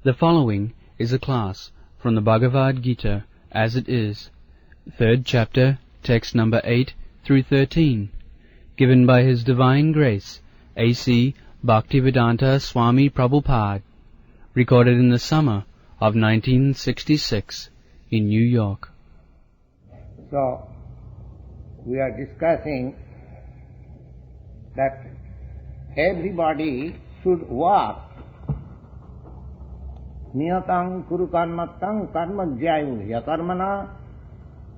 The following is a class from the Bhagavad-gītā As It Is, 3rd chapter, text number 8 through 13, given by His Divine Grace, A.C. Bhaktivedanta Swami Prabhupada, recorded in the summer of 1966 in New York. So, we are discussing that everybody should work niyatang kuru karmatang karma jyayu yakarmana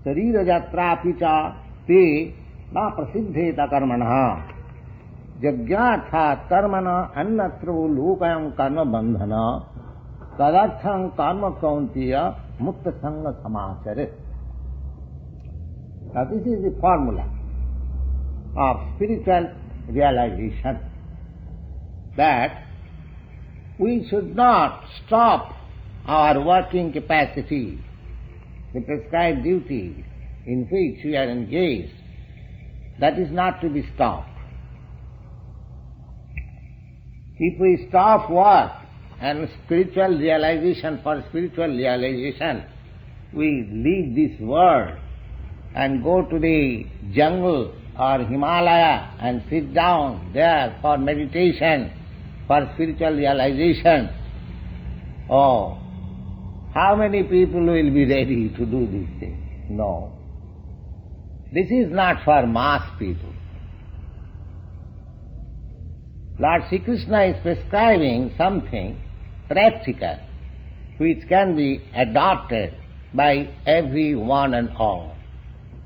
sarira jatra picha te na prasiddheta karmana jagyatha karmana annatra lokayam karma bandhana tadartham karma kauntiya mukta sanga samachare. Now this is the formula of spiritual realization, that we should not stop our working capacity, the prescribed duty in which we are engaged. That is not to be stopped. If we stop work and spiritual realization, for spiritual realization, we leave this world and go to the jungle or Himalaya and sit down there for meditation, for spiritual realization. Oh, how many people will be ready to do this thing? No. This is not for mass people. Lord Sri Krishna is prescribing something practical which can be adopted by every one and all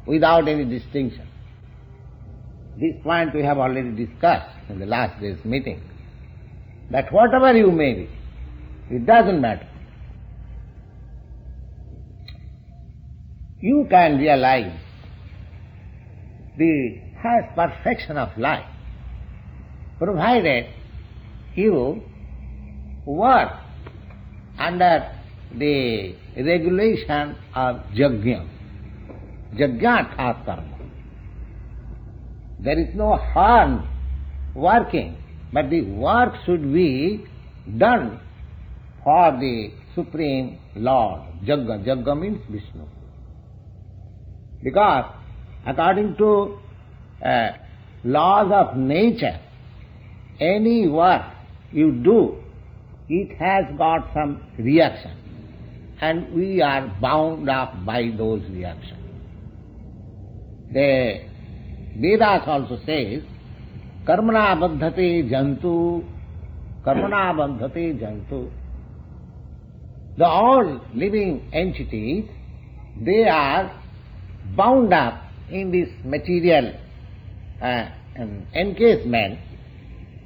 without any distinction. This point we have already discussed in the last day's meeting, that whatever you may be, it doesn't matter. You can realize the highest perfection of life, provided you work under the regulation of Yajna. Jagyatha karma. There is no harm working, but the work should be done for the Supreme Lord. Yajna. Yajna means Vishnu. Because according to laws of nature, any work you do, it has got some reaction, and we are bound up by those reactions. The Vedas also says, karmana baddhate jantu, karmana baddhate jantu. The all living entities, they are bound up in this material encasement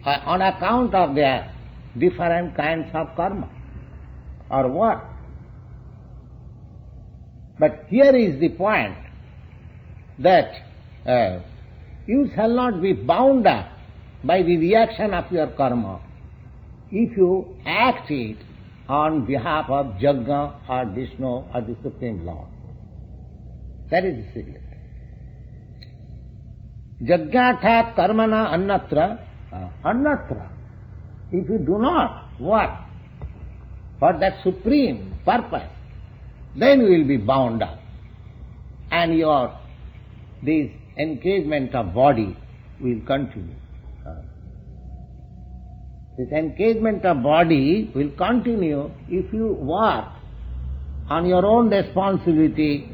on account of their different kinds of karma or work. But here is the point, that you shall not be bound up by the reaction of your karma if you act it on behalf of Yajna or Vishnu or the Supreme Lord. That is the secret. Jagyatha karmana annatra. Annatra. If you do not work for that supreme purpose, then you will be bound up, and this engagement of body will continue. This engagement of body will continue if you work on your own responsibility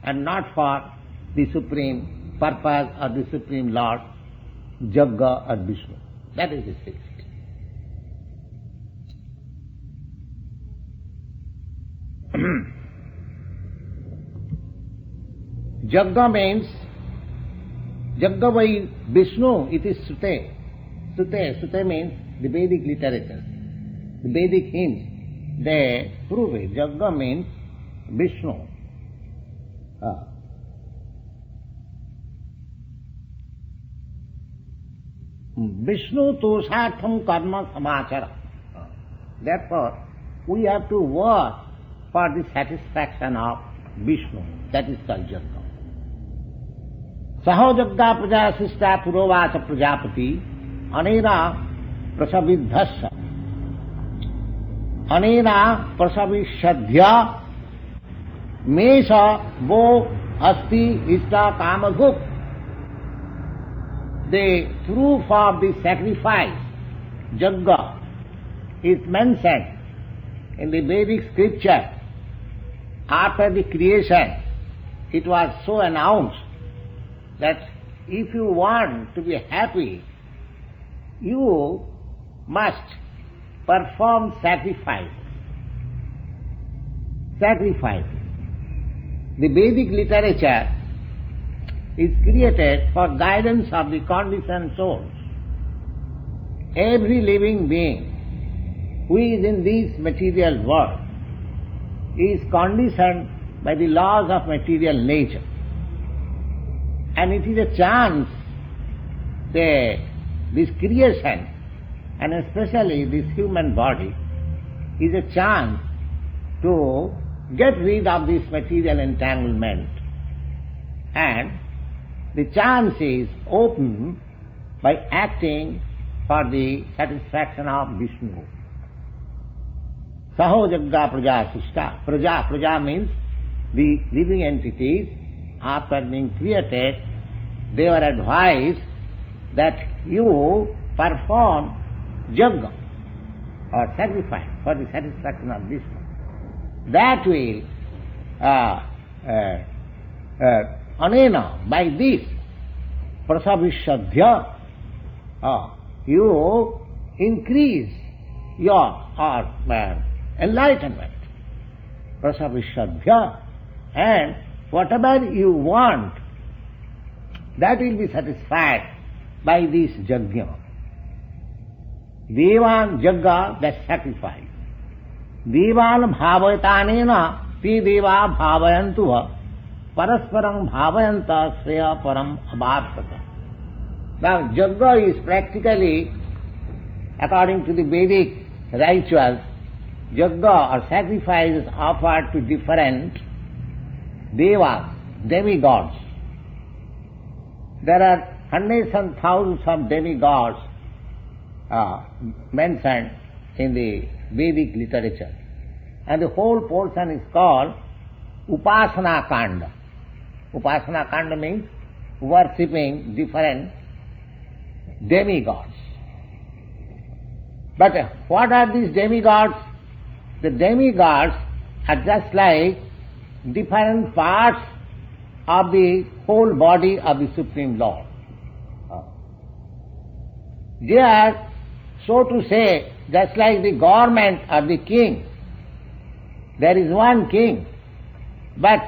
and not for the supreme purpose or the Supreme Lord, Yajna or Vishnu. That is the secret. Yajna means, Yajna by Vishnu, it is Sute. Sute means the Vedic literature. The Vedic hymns, they prove it. Yajna means Vishnu. Vishnu toshatham karma samachara. Therefore, we have to work for the satisfaction of Vishnu. That is called Yajna. Saho jagda praja sista purovasa prajapati anera prasavidhasya. anena prasavishyadhya mesha bo asti ishta kamaguk. The proof of the sacrifice, yajna, is mentioned in the Vedic Scripture. After the creation, it was so announced that if you want to be happy, you must perform sacrifice. Sacrifice. The Vedic literature is created for guidance of the conditioned souls. Every living being who is in this material world is conditioned by the laws of material nature. And it is a chance that this creation, and especially this human body, is a chance to get rid of this material entanglement, and the chance is open by acting for the satisfaction of Vishnu. Saho jagga praja sishta. Praja means the living entities, after being created, they were advised that you perform yajna or sacrifice for the satisfaction of Vishnu. That will, anena, by this, prasavishyadhya, you increase your enlightenment. Prasavishyadhya, and whatever you want, that will be satisfied by this yajna. Devan yajna, that sacrifice. Devan bhavayatanena te deva bhavayantuha parasparam bhavayanta sreya param abhartata. Now yajna is practically, according to the Vedic rituals, yajna or sacrifice is offered to different devas, demigods. There are hundreds and thousands of demigods mentioned in the Vedic literature. And the whole portion is called Upasana Kanda. Upasana Kanda means worshipping different demigods. But what are these demigods? The demigods are just like different parts of the whole body of the Supreme Lord. They are, so to say, just like the government of the king. There is one king, but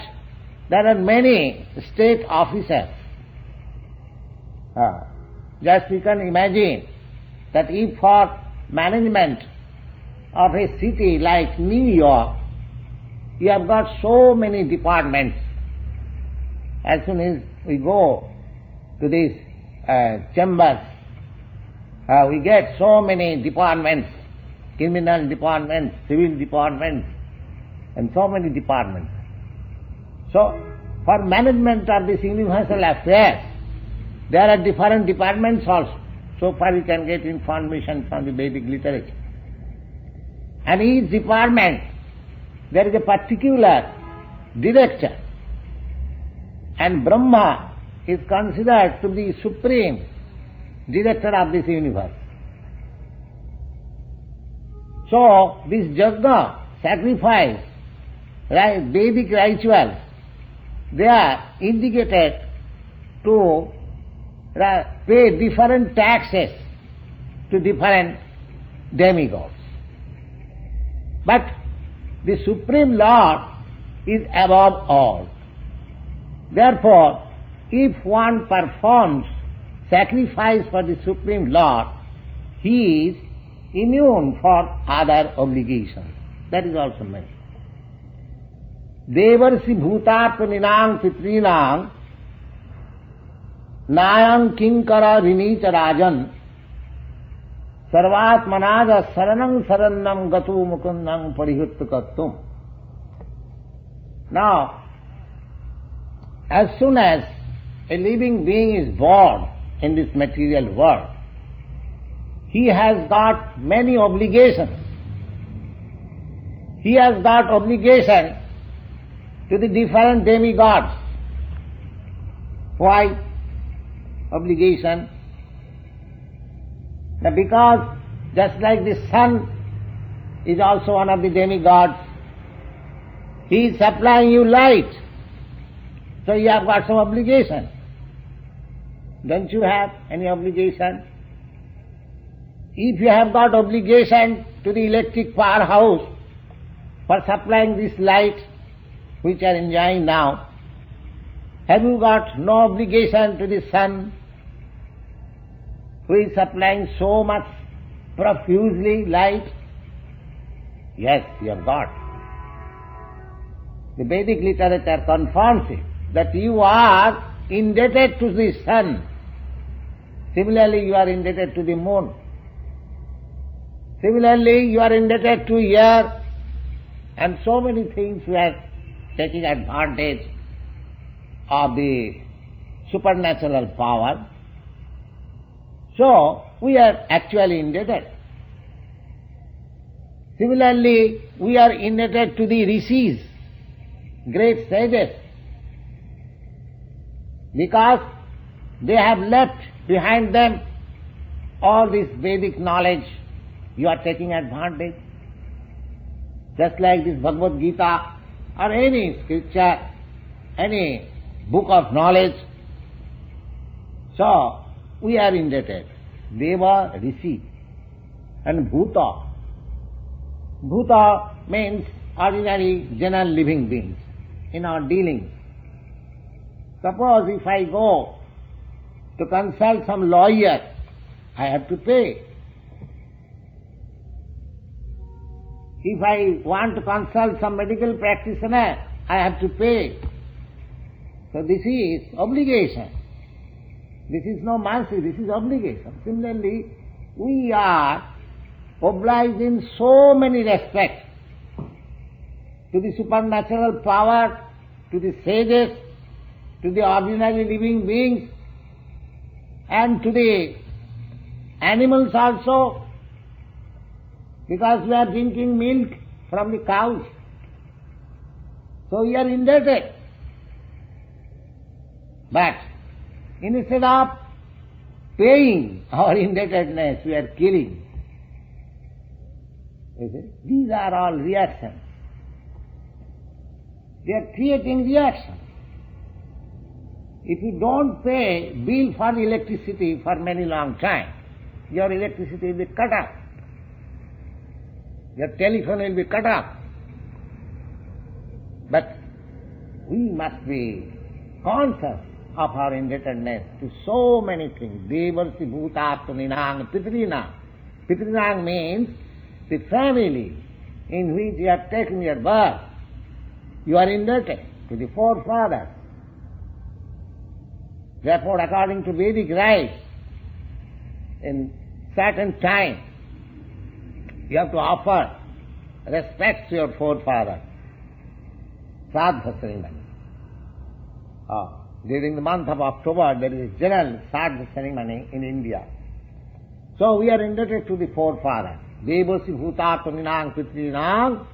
there are many state officers. Just you can imagine that if for management of a city like New York, you have got so many departments. As soon as we go to these chambers, we get so many departments, criminal departments, civil departments, and so many departments. So, for management of this universal affairs, there are different departments also. So far we can get information from the Vedic literature. And each department, there is a particular director. And Brahma is considered to be supreme director of this universe. So, this yajna, sacrifice, Vedic rituals, they are indicated to pay different taxes to different demigods. But the Supreme Lord is above all. Therefore, if one performs sacrifice for the Supreme Lord, he is immune for other obligations. That is also mentioned. Devarsi bhutatmaninang pitrinang nayang kinkara rinita rajan sarvatmanaja saranang sarannam gatu mukundang parihuttukattum. Now, as soon as a living being is born in this material world, he has got many obligations. he has got obligation to the different demigods. Why obligation? Now because just like the sun is also one of the demigods, he is supplying you light, so you have got some obligation. Don't you have any obligation? If you have got obligation to the electric powerhouse for supplying this light which you are enjoying now, have you got no obligation to the sun who is supplying so much profusely light? Yes, you have got. The Vedic literature confirms it, that you are indebted to the sun. Similarly, you are indebted to the moon. Similarly, you are indebted to air, and so many things we are taking advantage of the supernatural power. So, we are actually indebted. Similarly, we are indebted to the rishis, great sages, because they have left behind them all this Vedic knowledge. You are taking advantage. Just like this Bhagavad-gītā or any scripture, any book of knowledge. So, we are indebted. Deva, Rishi, and Bhuta. Bhuta means ordinary general living beings in our dealings. Suppose if I go to consult some lawyer, I have to pay. If I want to consult some medical practitioner, I have to pay. So this is obligation. This is no mercy, this is obligation. Similarly, we are obliged in so many respects to the supernatural power, to the sages, to the ordinary living beings, and to the animals also, because we are drinking milk from the cows. So we are indebted. But instead of paying our indebtedness, we are killing. These are all reactions. They are creating reactions. If you don't pay bill for electricity for many long time, your electricity will be cut off. Your telephone will be cut off. But we must be conscious of our indebtedness to so many things. Devarsi bhutaatmaninang pitrinang. Pitrinang means the family in which you have taken your birth. You are indebted to the forefathers. Therefore, according to Vedic rites, in certain time, you have to offer respect to your forefathers. Sraddha ceremony. During the month of October, there is a general Sraddha ceremony in India. So we are indebted to the forefathers. Devasi bhutaatmaninang pitrinang.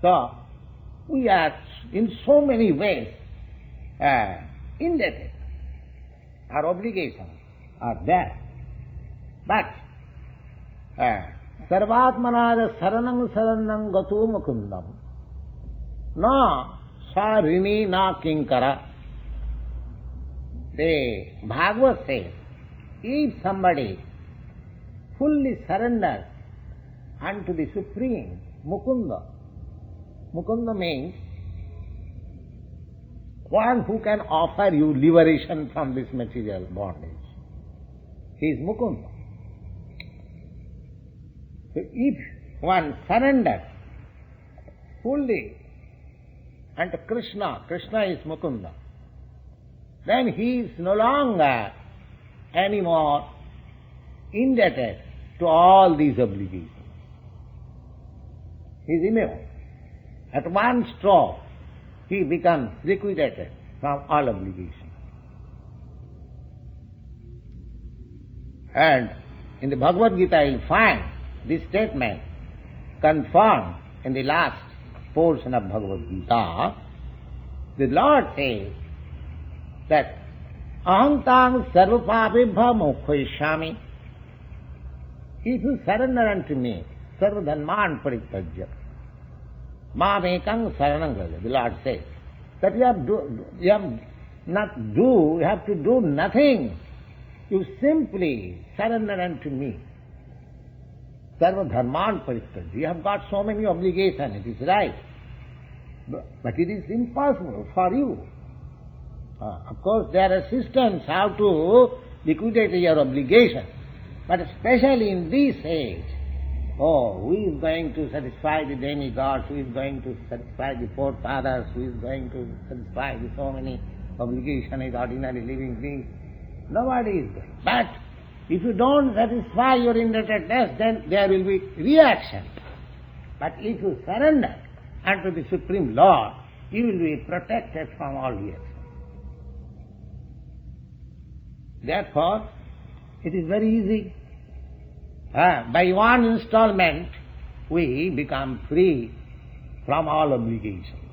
So we are in so many ways indebted. Our obligations are there. But sarvatmanāja saranam saranam gato mukundam na sarini na kinkara. The Bhagavad says, if somebody fully surrenders unto the Supreme Mukunda, Mukunda means one who can offer you liberation from this material bondage. He is Mukunda. So if one surrenders fully unto Krishna, Krishna is Mukunda, then he is no longer anymore indebted to all these obligations. He is immune. At one stroke, he becomes liquidated from all obligations. And in the Bhagavad-gītā you'll find this statement, confirmed in the last portion of Bhagavad-gītā. The Lord says that aham sarvapāpebhyo mokkhayiṣṣāmi. If you surrender unto me, sarvadharmān parityajya, māmekam saranam vraja. The Lord says that you have to do nothing. You simply surrender unto me. Sarvadharmān parityajya. You have got so many obligations, it is right. But it is impossible for you. Of course, there are systems how to liquidate your obligation. But especially in this age, who is going to satisfy the demigods, who is going to satisfy the forefathers, who is going to satisfy the so many obligations as ordinary living beings? Nobody is going. But if you don't satisfy your indebtedness, then there will be reaction. But if you surrender unto the Supreme Lord, you will be protected from all reaction. Therefore, it is very easy. By one installment, we become free from all obligations.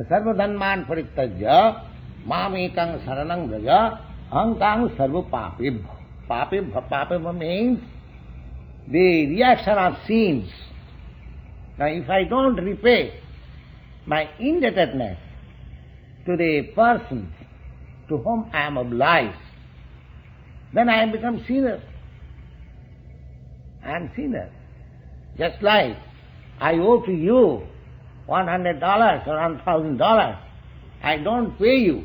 Sarvadharmān parityajya, māmekam saranam vraja, aham sarvapāpebhyo. Papebhyo means the reaction of sins. Now, if I don't repay my indebtedness to the persons to whom I am obliged, then I have become sinner. I am sinner. Just like I owe to you $100 or $1,000, I don't pay you.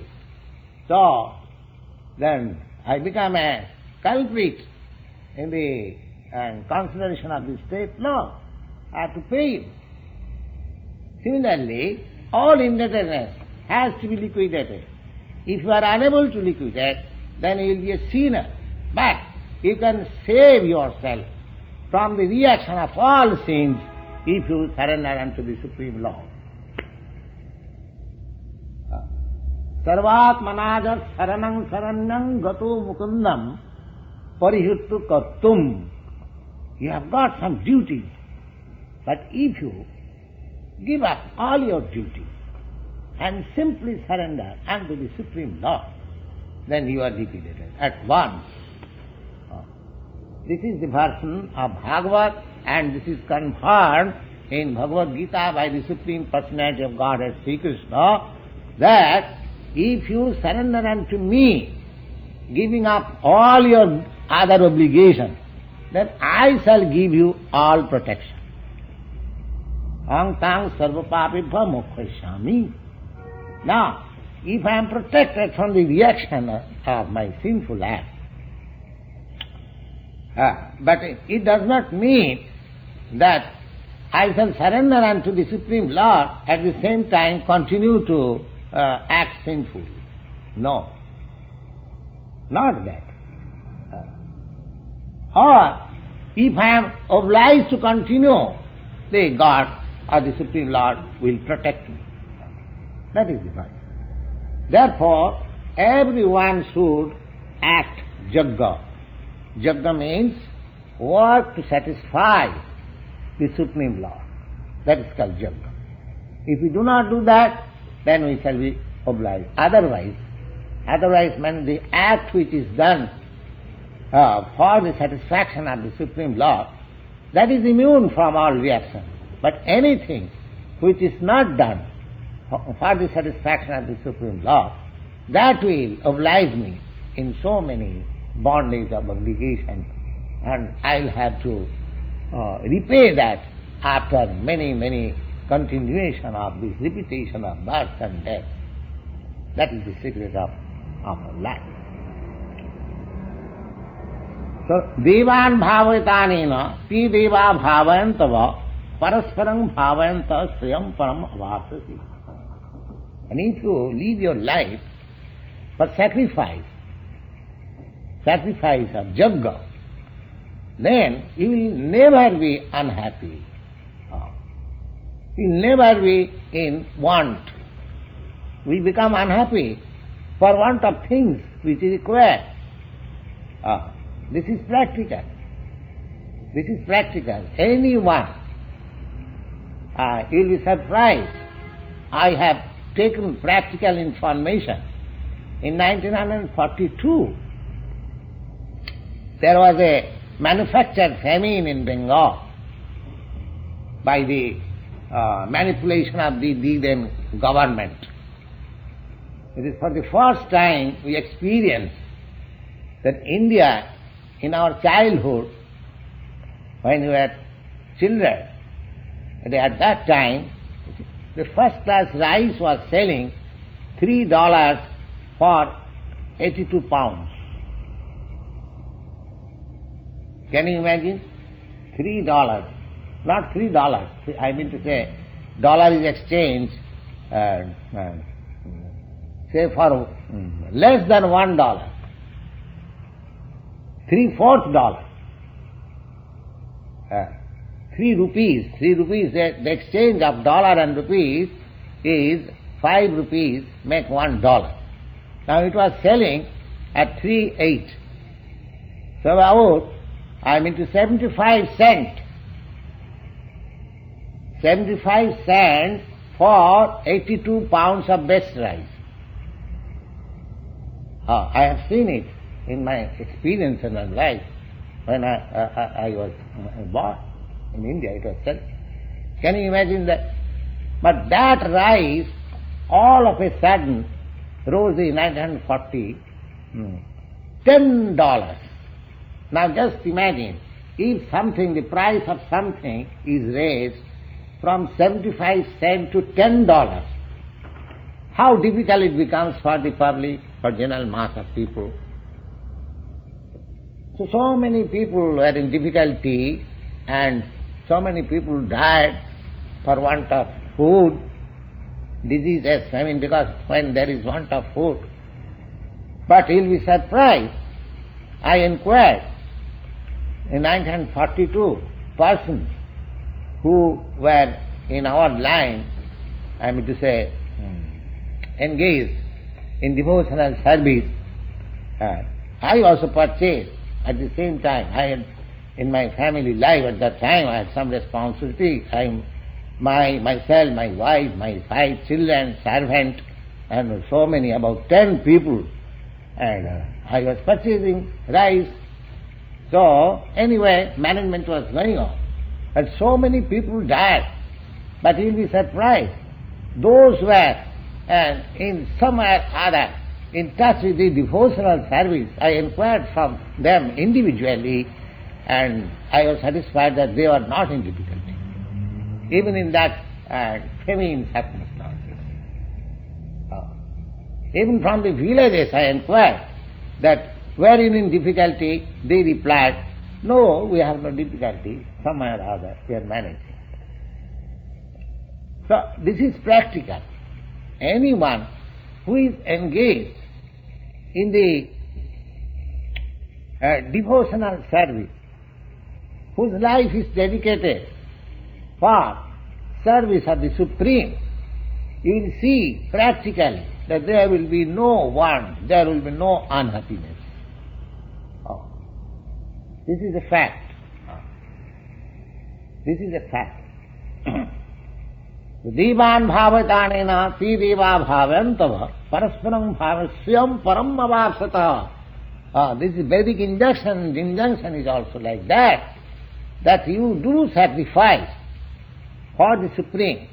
So, then I become a culprit in the consideration of the state law. I have to pay you. Similarly, all indebtedness has to be liquidated. If you are unable to liquidate, then you will be a sinner. But you can save yourself from the reaction of all sins if you surrender unto the Supreme Lord. Sarvatmanaja saranam saranyam gato mukundam parihuttu kartum. You have got some duty, but if you give up all your duty and simply surrender unto the Supreme Lord, then you are liquidated at once. This is the version of Bhagavad, and this is confirmed in Bhagavad-gītā by the Supreme Personality of Godhead, Sri Krishna, that if you surrender unto me, giving up all your other obligations, then I shall give you all protection. Aham sarvapāpebhyo mokkhayiṣṣāmi. Now, if I am protected from the reaction of my sinful act, but it does not mean that I shall surrender unto the Supreme Lord at the same time continue to act sinfully. No, not that. Or if I am obliged to continue, the God or the Supreme Lord will protect me. That is the point. Therefore, everyone should act yajna. Yajna means work to satisfy the Supreme Lord. That is called yajna. If we do not do that, then we shall be obliged. Otherwise, when the act which is done for the satisfaction of the Supreme Lord, that is immune from all reaction. But anything which is not done for the satisfaction of the Supreme Lord, that will oblige me in so many bondage of obligation, and I'll have to repay that after many continuation of this repetition of birth and death. That is the secret of our life. So, devan bhavayatanena, ti deva bhavayantava, parasparam bhavayanta sriyam param avasasi. And if you live your life for sacrifice of yajna, then you will never be unhappy. You will never be in want. We become unhappy for want of things which is required. This is practical. This is practical. Anyone, you will be surprised. I have taken practical information. In 1942, there was a manufactured famine in Bengal by the manipulation of the then government. It is for the first time we experienced that India, in our childhood, when we were children, at that time, the first class rice was selling $3 for 82 pounds. Can you imagine? $3. Not $3. I mean to say, dollar is exchanged, say for less than $1. $3/4. 3 rupees. 3 rupees, the exchange of dollar and rupees is 5 rupees, make $1. Now it was selling at 3.8. So about, 75 cents. 75 cents for 82 pounds of best rice. I have seen it in my experience in my life. When I was born in India, it was selling. Can you imagine that? But that rice, all of a sudden, rose in 1940, $10. Now just imagine, if something, the price of something is raised from 75 cents to $10, how difficult it becomes for the public, for general mass of people. So many people were in difficulty and so many people died for want of food, diseases, because when there is want of food. But you'll be surprised, I inquired in 1942, persons who were in our line, engaged in devotional service. I also purchased at the same time. I had, in my family life at that time, I had some responsibility. Myself, my wife, my 5 children, servant, and so many, about 10 people. And I was purchasing rice. So anyway, management was going on. And so many people died. But you'll be surprised. Those who were in some way or other in touch with the devotional service, I inquired from them individually, and I was satisfied that they were not in difficulty, even in that famine circumstances. Even from the villages I inquired that were you in difficulty, they replied, no, we have no difficulty, some way or other we are managing. So this is practical. Anyone who is engaged in the devotional service, whose life is dedicated for service of the Supreme, you will see practically that there will be no want, there will be no unhappiness. This is a fact. This is a fact. Devan bhavatanena ti deva bhavantava parasparam bhavasyam param avapsata. This is Vedic injunction. Injunction is also like that, that you do sacrifice for the Supreme,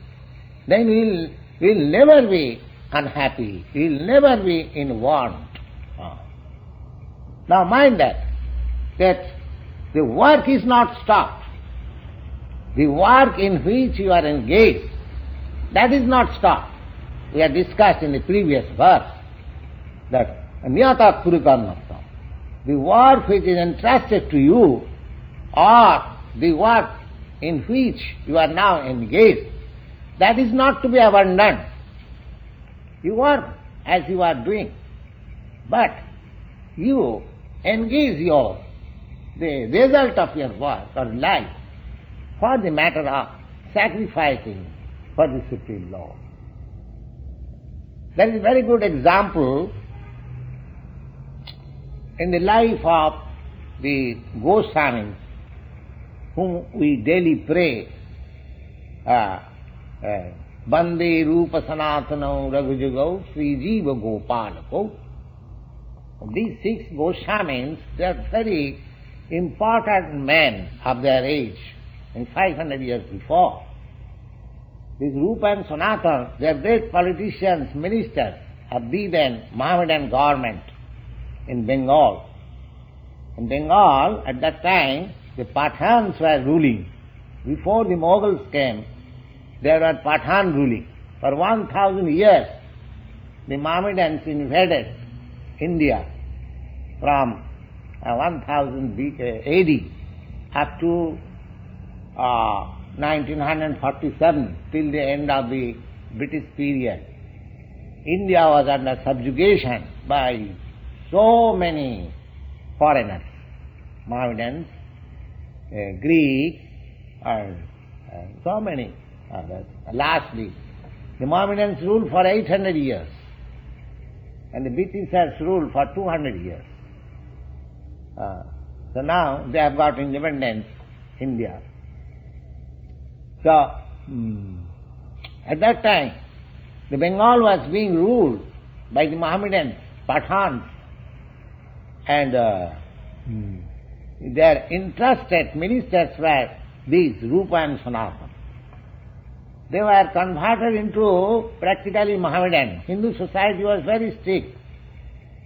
then you will never be unhappy, you will never be in want. Now mind that the work is not stopped. The work in which you are engaged, that is not stopped. We have discussed in the previous verse that niyata kurikarnasam, the work which is entrusted to you, or the work in which you are now engaged, that is not to be abandoned. You work as you are doing, but you engage the result of your work or life for the matter of sacrificing for the Supreme Lord. There is a very good example in the life of the Goswamis whom we daily pray, Bande Rupa Sanatana Raghujagau Sri Jiva Gopalako. These 6 Goswamis, they are very important men of their age, in 500 years before. These Rupa and Sanatana, they are great politicians, ministers of the then Mohammedan government in Bengal. In Bengal, at that time, the Pathans were ruling. Before the Mughals came, there were Pathan ruling. For 1000 years, the Mohammedans invaded India from 1000 AD up to 1947, till the end of the British period. India was under subjugation by so many foreigners, Mohammedans, Greeks, and so many others. Lastly, the Mohammedans ruled for 800 years, and the Britishers ruled for 200 years. So now they have got independence, India. So, at that time, the Bengal was being ruled by the Mohammedan Pathans, and their interested ministers were these Rupa and Sanatana. They were converted into practically Mohammedan. Hindu society was very strict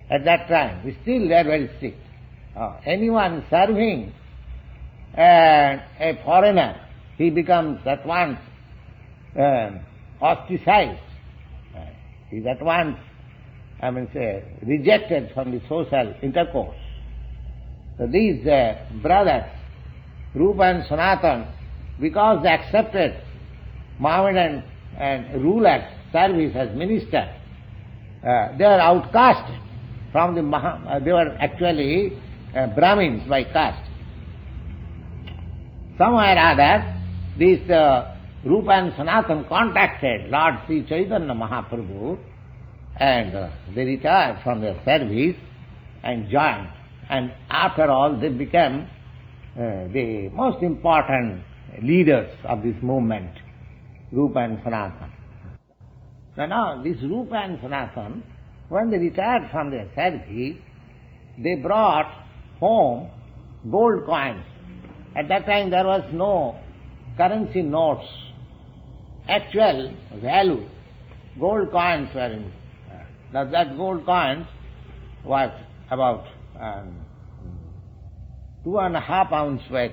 at that time. Still they are very strict. Anyone serving a foreigner, he becomes at once ostracized. He is at once, rejected from the social intercourse. So these brothers, Rupa and Sanatana, because they accepted Mohammedan and rulers' service as minister, they are outcast from the they were actually Brahmins by caste. Somewhere or other, these Rupa and Sanatana contacted Lord Sri Chaitanya Mahaprabhu, and they retired from their service and joined. And after all, they became the most important leaders of this movement, Rupa and Sanatana. So now, this Rupa and Sanatana, when they retired from their service, they brought home gold coins. At that time there was no currency notes. Actual value, gold coins were in. Now that gold coins was about 2.5 ounce weight.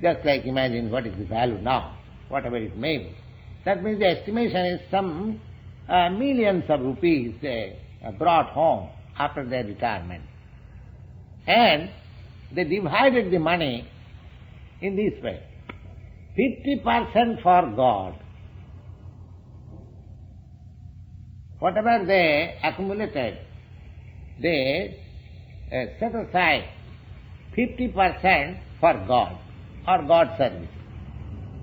Just like imagine what is the value now, whatever it may be. That means the estimation is some millions of rupees they brought home after their retirement. And they divided the money in this way. 50% for God. Whatever they accumulated, they set aside 50% for God or God service.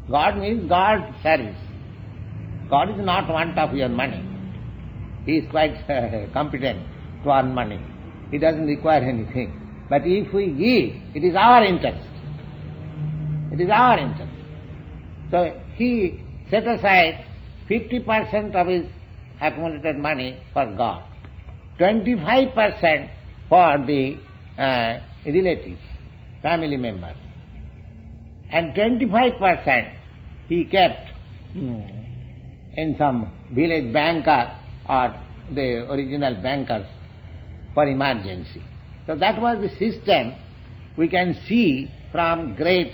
God means God service. God is not want of your money. He is quite competent to earn money. He doesn't require anything. But if we give, it is our interest. It is our interest. So he set aside 50% of his accumulated money for God, 25% for the relatives, family members, and 25% he kept in some village banker or the original bankers for emergency. So that was the system we can see from great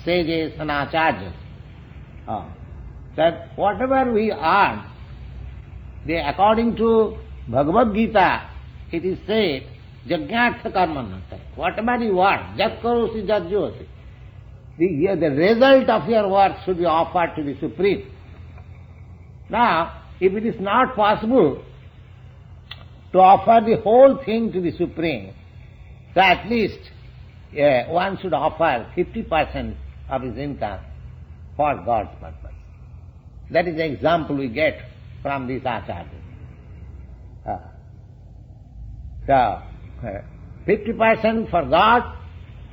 sages and acharyas. That whatever we earn, according to Bhagavad-gītā, it is said, Yajna. Whatever you want, jat karosi jat jyoti. The result of your work should be offered to the Supreme. Now, if it is not possible to offer the whole thing to the Supreme, so at least one should offer 50% of his income for God's purpose. That is the example we get from this acharya. So, 50% for God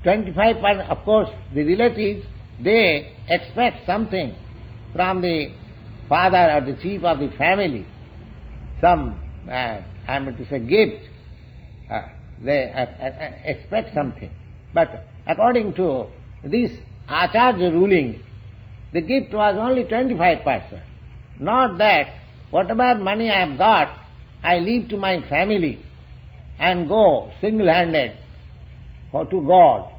25%, of course, the relatives, they expect something from the father or the chief of the family, some, gift. They expect something. But according to this Acharya ruling, the gift was only 25%. Not that whatever money I have got, I leave to my family and go single-handed to God.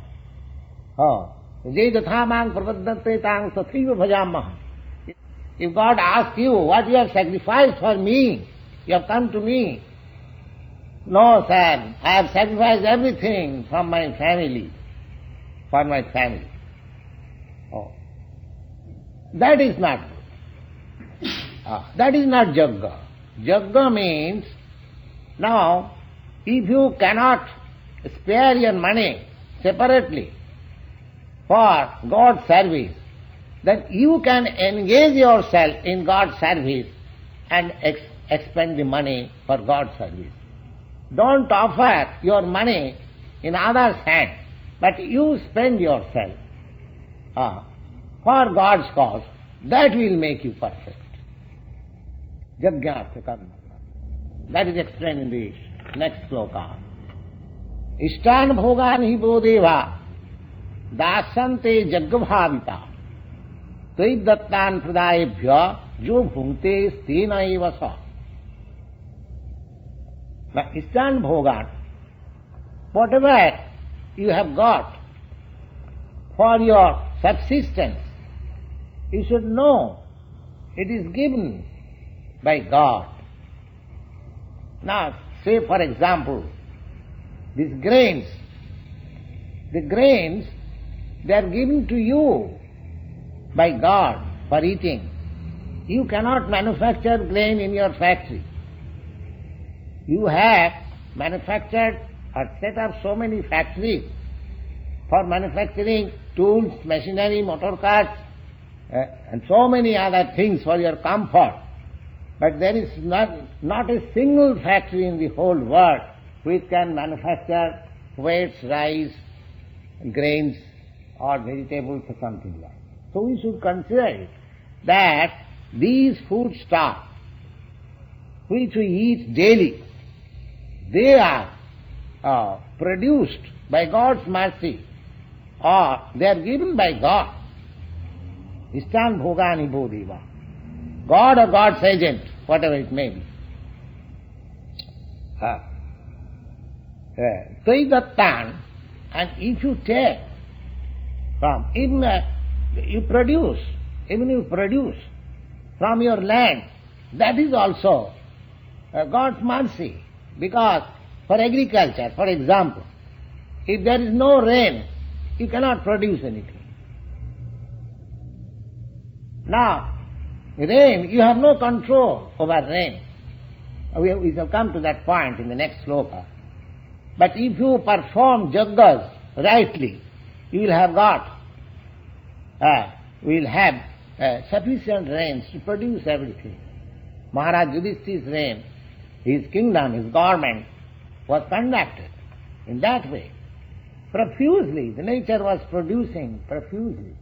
If God asks you what you have sacrificed for me, you have come to me. No, sir, I have sacrificed everything from my family, for my family. That is not good. That is not Yajna. Yajna means, now, if you cannot spare your money separately for God's service, then you can engage yourself in God's service and expend the money for God's service. Don't offer your money in others' hands, but you spend yourself for God's cause. That will make you perfect. Yajna karma. That is explained in the next sloka. Ishtan bhogan hi bodeva dasante jaggabhavita Tvai dattan pradayebhya jo bhungte stena eva sa. Now, Ishtan bhogan, whatever you have got for your subsistence, you should know it is given by God. Now, say for example, these grains, the grains, they are given to you by God for eating. You cannot manufacture grain in your factory. You have manufactured or set up so many factories for manufacturing tools, machinery, motor cars, and so many other things for your comfort. But there is not a single factory in the whole world which can manufacture wheat, rice, grains or vegetables or something like that. So we should consider it that these foodstuffs which we eat daily, they are produced by God's mercy, or they are given by God. Ishtan bhogani bodhiva. God or God's agent, whatever it may be. Tvai dattan, and if you take from, even you produce from your land, that is also God's mercy. Because for agriculture, for example, if there is no rain, you cannot produce anything. Now, rain, you have no control over rain. We shall come to that point in the next sloka. But if you perform yajnas rightly, you will have sufficient rains to produce everything. Maharaj Yudhishthir's reign, his kingdom, his government was conducted in that way. Profusely, the nature was producing profusely.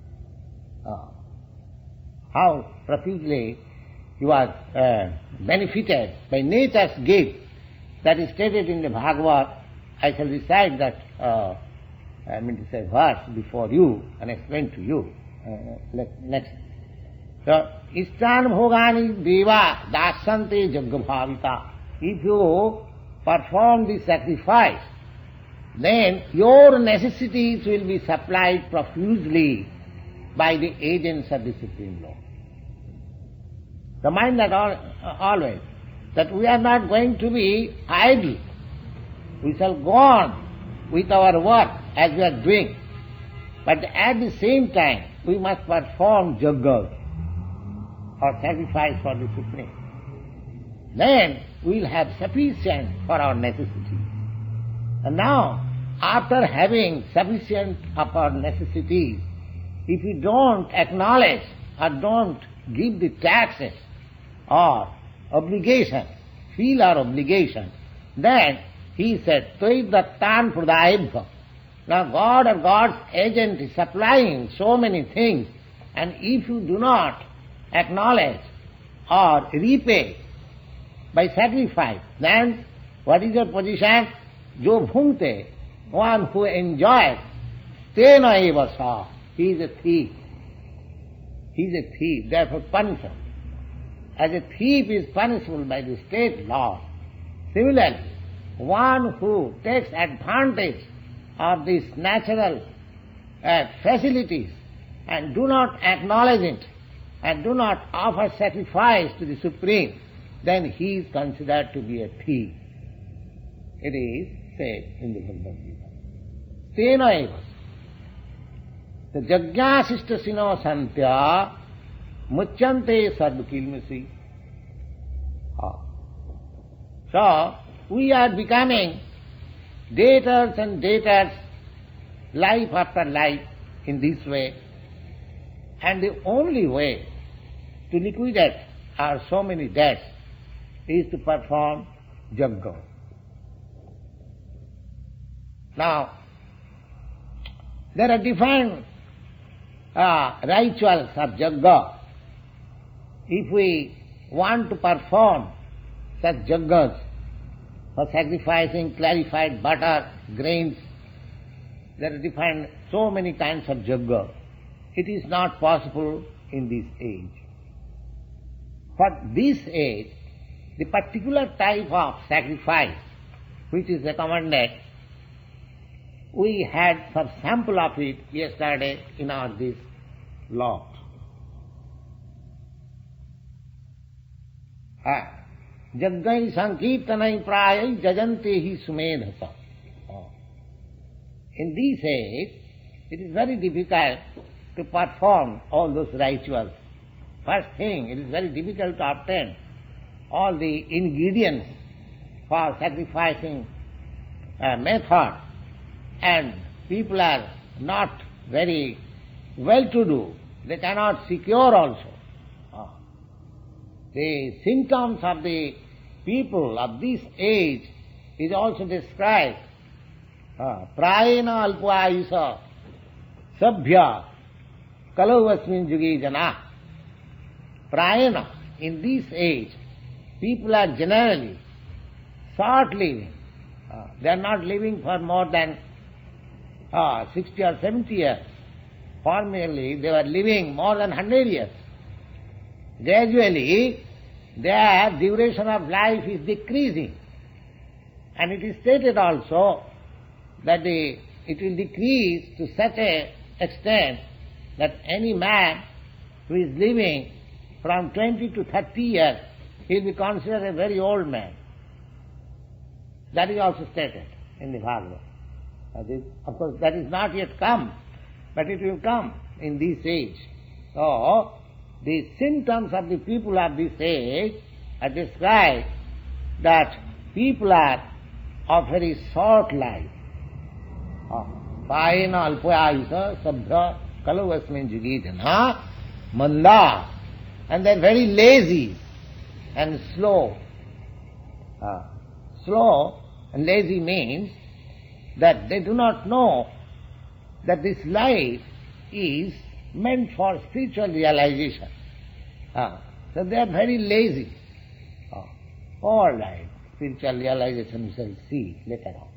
How profusely he was benefited by nature's gift, that is stated in the Bhagavad. I shall recite that verse before you and explain to you. Next. So, Ishtan bhogani deva dasante jaggabhavita. If you perform the sacrifice, then your necessities will be supplied profusely by the agents of the Supreme Lord. Remind that always, that we are not going to be idle. We shall go on with our work as we are doing. But at the same time, we must perform yajnas or sacrifice for the Supreme. Then we will have sufficient for our necessities. And now, after having sufficient of our necessities, if we don't acknowledge or don't give the taxes or obligation, feel our obligation, then he said, Tvai dattan pradayebhya Now God or God's agent is supplying so many things, and if you do not acknowledge or repay by sacrifice, then what is your position? Jo bhungte, one who enjoys, tena eva sa, he is a thief. He is a thief, therefore punishable. As a thief is punishable by the state law, similarly, one who takes advantage of these natural facilities and do not acknowledge it and do not offer sacrifice to the Supreme, then he is considered to be a thief. It is said in the Bhagavad-gītā. Tena eva. The Yajna sino santya muchyante sarvakilmasi. So, we are becoming debtors and debtors, life after life, in this way. And the only way to liquidate our so many debts is to perform yajna. Now, there are different rituals of yajna. If we want to perform such yajnas for sacrificing clarified butter, grains, there are different, so many kinds of yajna. It is not possible in this age. For this age, the particular type of sacrifice which is recommended, we had some sample of it yesterday in our this lot. Jagai sankirtanai prayai jajante hi sumedhasa. In this age, it is very difficult to perform all those rituals. First thing, it is very difficult to obtain all the ingredients for sacrificing method, and people are not very well-to-do. They cannot secure also. The symptoms of the people of this age is also described. Prayena alpayusa sabhya kalau asmin jugi jana. Prayena, in this age, people are generally short living. They are not living for more than 60 or 70 years. Formerly, they were living more than 100 years. Gradually, their duration of life is decreasing. And it is stated also that it will decrease to such an extent that any man who is living from 20 to 30 years, he will be considered a very old man. That is also stated in the Bhagavad. Of course, that is not yet come, but it will come in this age. So, the symptoms of the people of this age are described that people are of very short life. Payena alpayayusa sabhya kalau asmin jugi jana manda, and they are very lazy and slow. Slow and lazy means that they do not know that this life is meant for spiritual realization. So they are very lazy. All right, spiritual realization we shall see later on.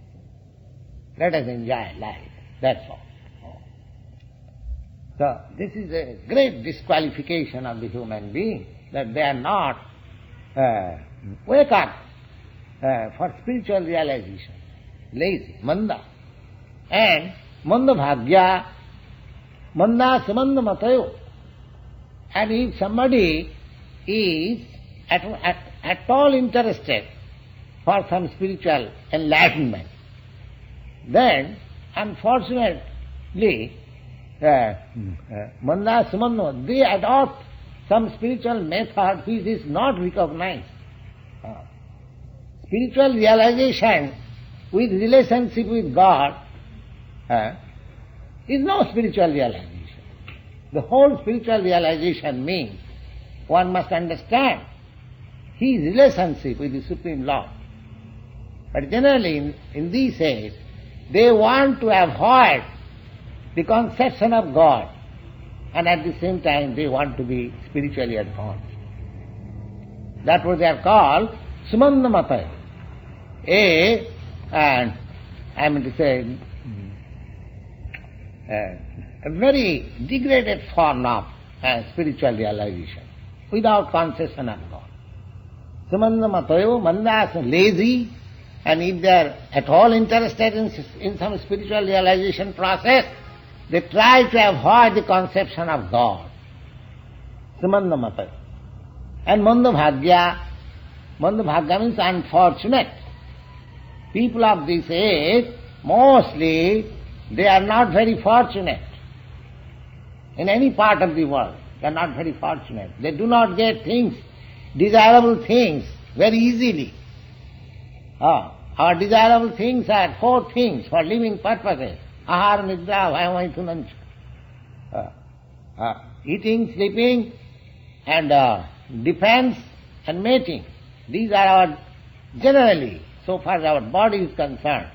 Let us enjoy life, that's all. So this is a great disqualification of the human being, that they are not wake up for spiritual realization. Lazy, manda. And manda bhagya, manda samanda matayo. And if somebody is at all interested for some spiritual enlightenment, then unfortunately manda samanda, they adopt some spiritual method which is not recognized. Spiritual realization with relationship with God is no spiritual realization. The whole spiritual realization means one must understand his relationship with the Supreme Lord. But generally in this age, they want to avoid the conception of God, and at the same time they want to be spiritually advanced. That's what they are called Sumandamata. A very degraded form of spiritual realization, without concession of God. Sumandamatayo, mandas, lazy, and if they are at all interested in some spiritual realization process, they try to avoid the conception of God. Sumandamatayo. And mandabhagya means unfortunate. People of this age, mostly, they are not very fortunate. In any part of the world, they are not very fortunate. They do not get things, desirable things, very easily. Our desirable things are 4 things for living purposes. Ahara, nidra, vayamaithunancha. Eating, sleeping, and defense and mating. These are our, generally, so far as our body is concerned.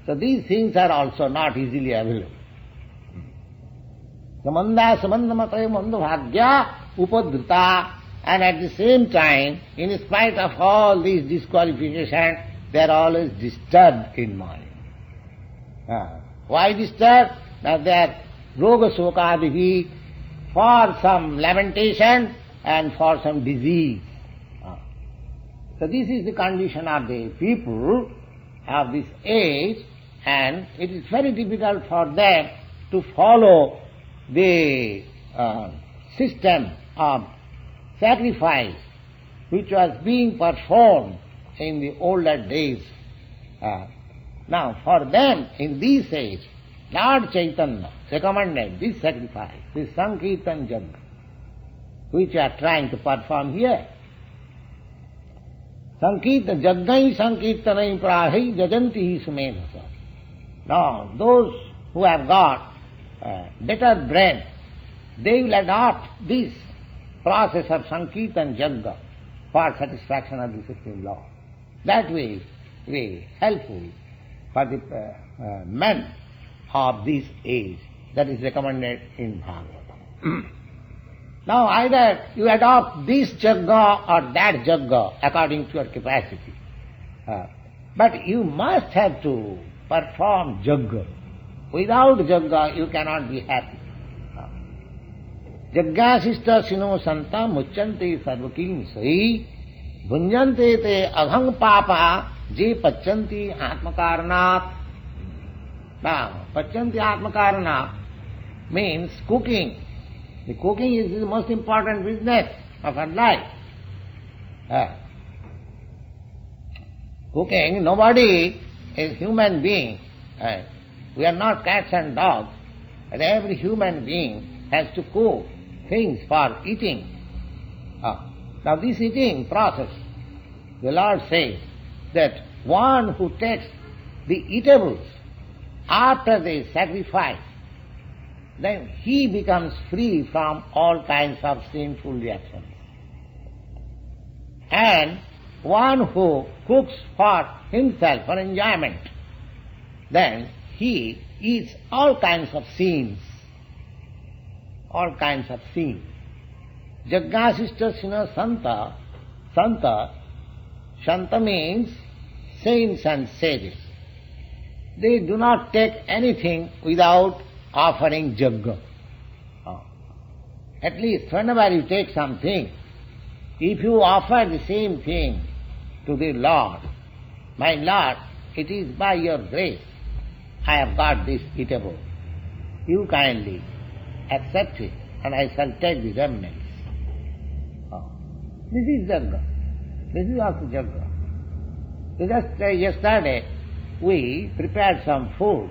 So these things are also not easily available. Samanda, samandamatayo, mandabhagya, upadhrita, and at the same time, in spite of all these disqualifications, they are always disturbed in mind. Why disturbed? Now they are roga sokadihi, for some lamentation and for some disease. So this is the condition of the people of this age, and it is very difficult for them to follow the system of sacrifice which was being performed in the older days. Now for them in this age, Lord Chaitanya recommended this sacrifice, this Sankirtan Yajna, which we are trying to perform here. Sankirtan Yajnai Sankirtanai Prahai Jajanti Sumedhasa. Now those who have got better brain, they will adopt this process of Sankirtan Yajna for satisfaction of the Supreme Lord. That way is very helpful for the men of this age. That is recommended in Bhagavatam. Now either you adopt this Yajna or that Yajna according to your capacity. But you must have to perform Yajna. Without Yajna you cannot be happy. Yajnasista sino santa mucchante sarvakim sai bhunjante te aghang papa je pachanti atmakaranat. Now, pachanti atmakaranat means cooking. The cooking is the most important business of our life. Cooking, nobody is human being. We are not cats and dogs. And every human being has to cook things for eating. Now this eating process, the Lord says that one who takes the eatables after the sacrifice, then he becomes free from all kinds of sinful reactions. And one who cooks for himself for enjoyment, then he eats all kinds of sins. All kinds of sins. Yajnasista sina santa. Santa means saints and sages. They do not take anything without offering Yajna. At least whenever you take something, if you offer the same thing to the Lord, my Lord, it is by your grace I have got this eatable. You kindly accept it and I shall take the remnants. This is Yajna. This is also Yajna. Just yesterday we prepared some food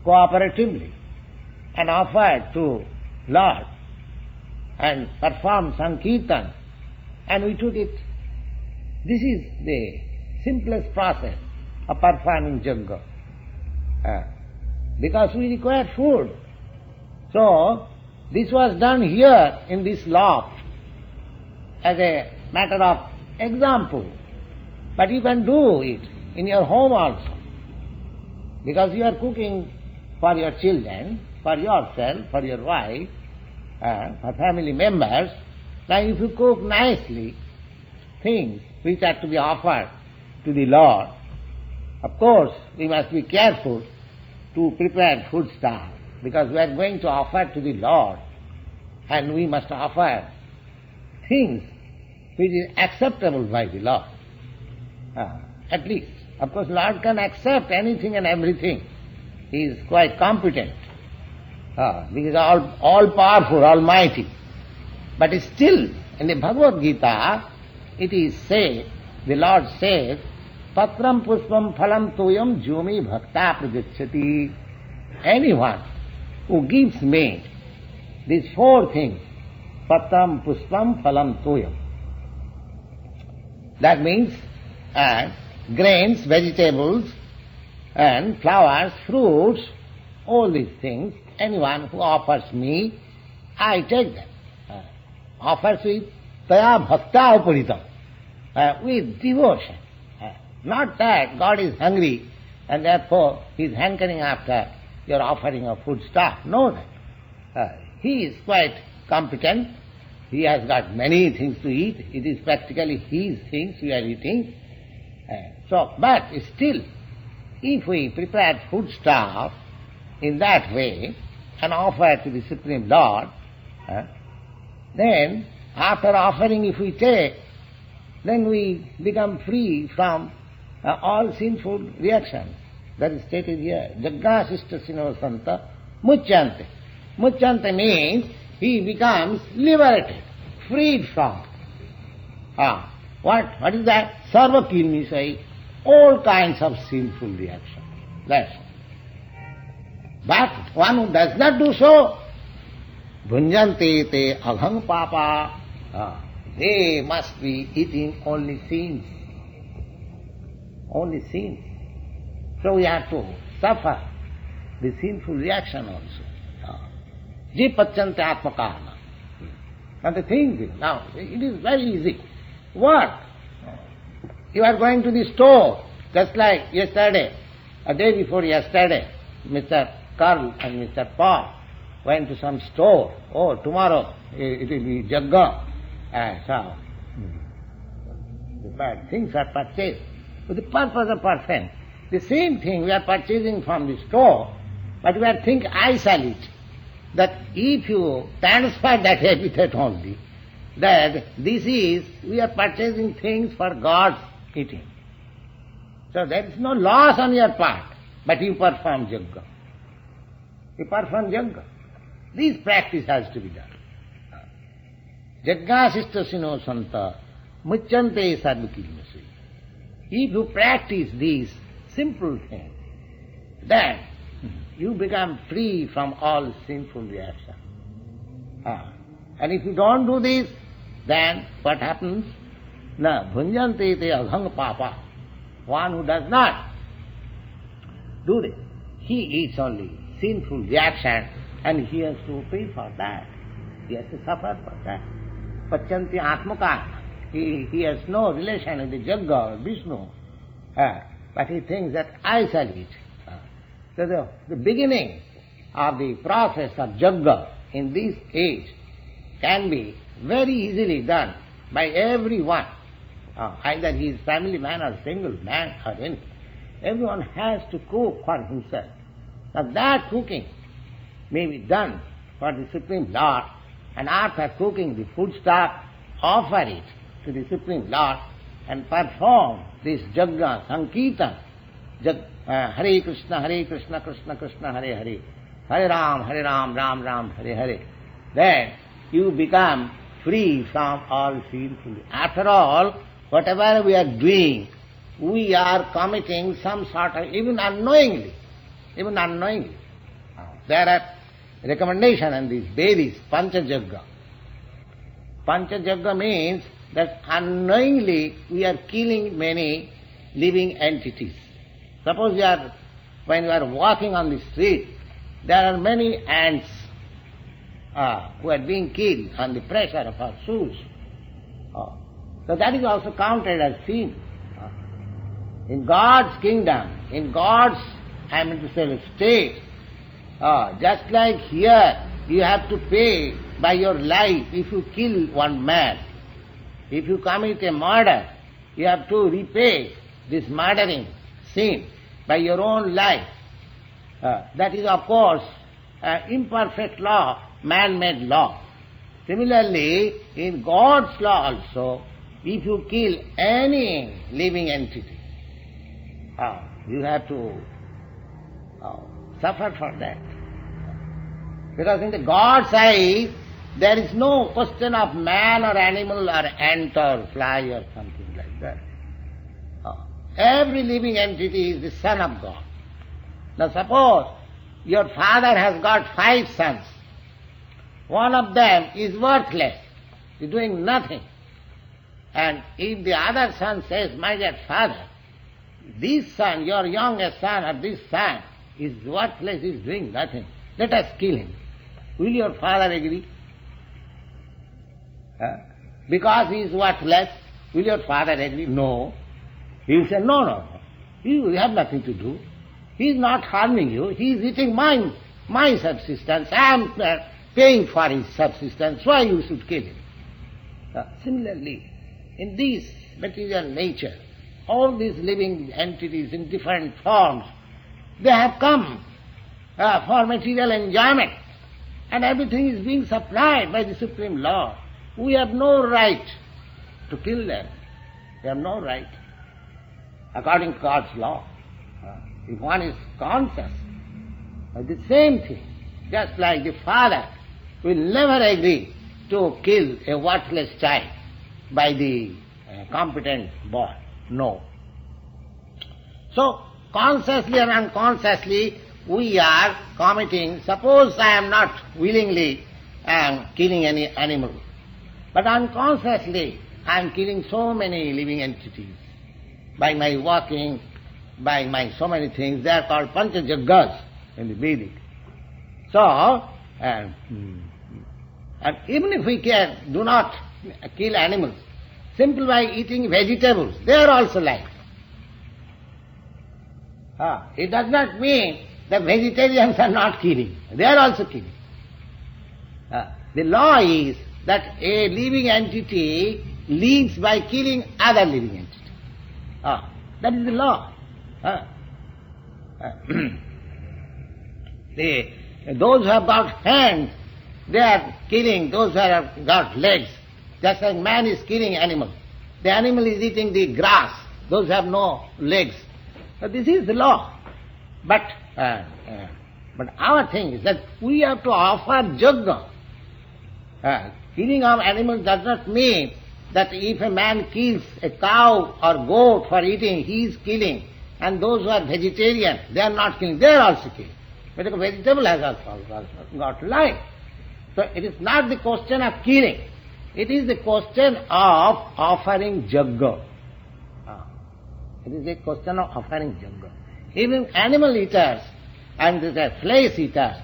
cooperatively and offered to Lord and performed Sankirtan, and we took it. This is the simplest process of performing Yajna. Because we require food. So this was done here in this loft as a matter of example. But you can do it in your home also. Because you are cooking for your children, for yourself, for your wife, for family members. Now if you cook nicely things which are to be offered to the Lord, of course we must be careful to prepare food stuff, because we are going to offer to the Lord, and we must offer things which is acceptable by the Lord. At least. Of course, Lord can accept anything and everything. He is quite competent. He is all powerful, almighty. But still, in the Bhagavad-gītā, it is said, the Lord says, Patram puspam phalam toyam jumi bhakta pragacchati. Anyone who gives me these four things, Patram puspam phalam toyam. That means grains, vegetables, and flowers, fruits, all these things, anyone who offers me, I take them. Offers with taya bhakta uparitam, with devotion. Not that God is hungry and therefore he is hankering after your offering of food stuff. No, that. He is quite competent. He has got many things to eat. It is practically his things we are eating. But still, if we prepare food stuff in that way and offer to the Supreme Lord, then after offering if we take, then we become free from all sinful reactions. That is stated here. Yajna santa muchyante. Muchyante means he becomes liberated, freed from. What is that? Sarva kilmisai, all kinds of sinful reactions. That's all. But one who does not do so, bhunjante te aghang papa, they must be eating only sins. Only sins. So we have to suffer the sinful reaction also. Jipachante atmakana. And the thing is, now, it is very easy. What? You are going to the store, just like yesterday, a day before yesterday, Mr. Carl and Mr. Paul went to some store. Oh, tomorrow it will be Jagga. So, the bad things are purchased for the purpose of person. The same thing we are purchasing from the store, but we are thinking isolate, that if you transfer that epithet only, that this is, we are purchasing things for God's eating. So there is no loss on your part, but you perform Jagga. You perform Jagga. This practice has to be done. Yajna santa muchyante sarvakilmasi. If you practice these simple things, then you become free from all sinful reaction. And if you don't do this, then what happens? Na bhunjante te aghang papa. One who does not do this, he eats only sinful reaction, and he has to pay for that. He has to suffer for that. Pachanti atmaka. He has no relation with the Jagga or Vishnu. But he thinks that I shall eat. So the beginning of the process of Jagga in this age can be very easily done by everyone. Either he is family man or single man or anything. Everyone has to cook for himself. Now that cooking may be done for the Supreme Lord, and after cooking the food stuff, offer it to the Supreme Lord and perform this Jagga, Sankirtan, Hare Krishna, Krishna Krishna, Hare Hare, Hare Ram, Ram Ram, Hare Hare. Then you become free from all sinful. After all, whatever we are doing, we are committing some sort of, even unknowingly. There are recommendations in these Vedas, Panchajagga. Panchajagga means that unknowingly we are killing many living entities. Suppose when you are walking on the street, there are many ants who are being killed on the pressure of our shoes. So that is also counted as sin. In God's kingdom, in God's state. Just like here, you have to pay by your life if you kill one man. If you commit a murder, you have to repay this murdering sin by your own life. That is, of course, imperfect law, man-made law. Similarly, in God's law also, if you kill any living entity, you have to suffer for that. Because in the God's eyes, there is no question of man or animal or ant or fly or something like that. Every living entity is the son of God. Now suppose your father has got 5 sons. One of them is worthless, is doing nothing. And if the other son says, my dear father, this son, your youngest son or this son is worthless, is doing nothing, let us kill him. Will your father agree? Because he is worthless, will your father agree? No. He will say, no. You have nothing to do. He is not harming you. He is eating my subsistence. I am paying for his subsistence. Why you should kill him? Similarly, in this material nature, all these living entities in different forms, they have come for material enjoyment, and everything is being supplied by the Supreme Lord. We have no right to kill them. We have no right, according to God's law. If one is conscious of the same thing, just like the father will never agree to kill a worthless child by the competent boy. No. So, consciously or unconsciously, we are committing, suppose I am not willingly killing any animal, but unconsciously I am killing so many living entities by my walking, by my so many things. They are called panchajaggas in the Vedic. So, and even if we do not kill animals, simply by eating vegetables, they are also life. It does not mean that vegetarians are not killing. They are also killing. The law is that a living entity lives by killing other living entity. That is the law. Those who have got hands, they are killing those who have got legs. Just like man is killing animals. The animal is eating the grass, those who have no legs. So this is the law. But our thing is that we have to offer yajna. Killing of animals does not mean that if a man kills a cow or goat for eating, he is killing. And those who are vegetarian, they are not killing, they are also killing. But a vegetable has also got life. So it is not the question of killing. It is the question of offering yajna. It is a question of offering yajna. Even animal eaters and the flesh eaters,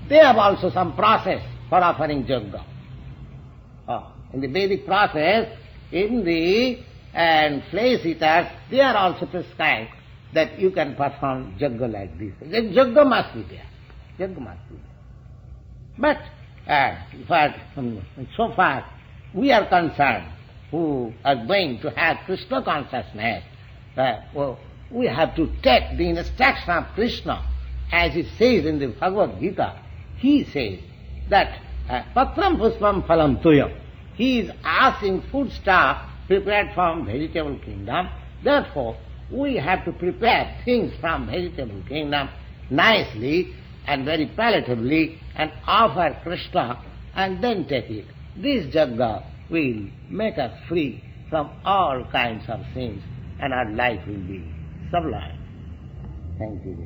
they have also some process for offering yajna. In the Vedic process, in the flesh eaters, they are also prescribed that you can perform yajna like this. Yajna must be there. Yajna must be there. But so far we are concerned who are going to have Krishna consciousness, we have to take the instruction of Krishna, as it says in the Bhagavad-gītā. He says that patram puspam phalam tuyam. He is asking foodstuff prepared from vegetable kingdom. Therefore, we have to prepare things from vegetable kingdom nicely and very palatably and offer Krishna and then take it. This yajna will make us free from all kinds of sins and our life will be sublime. Thank you.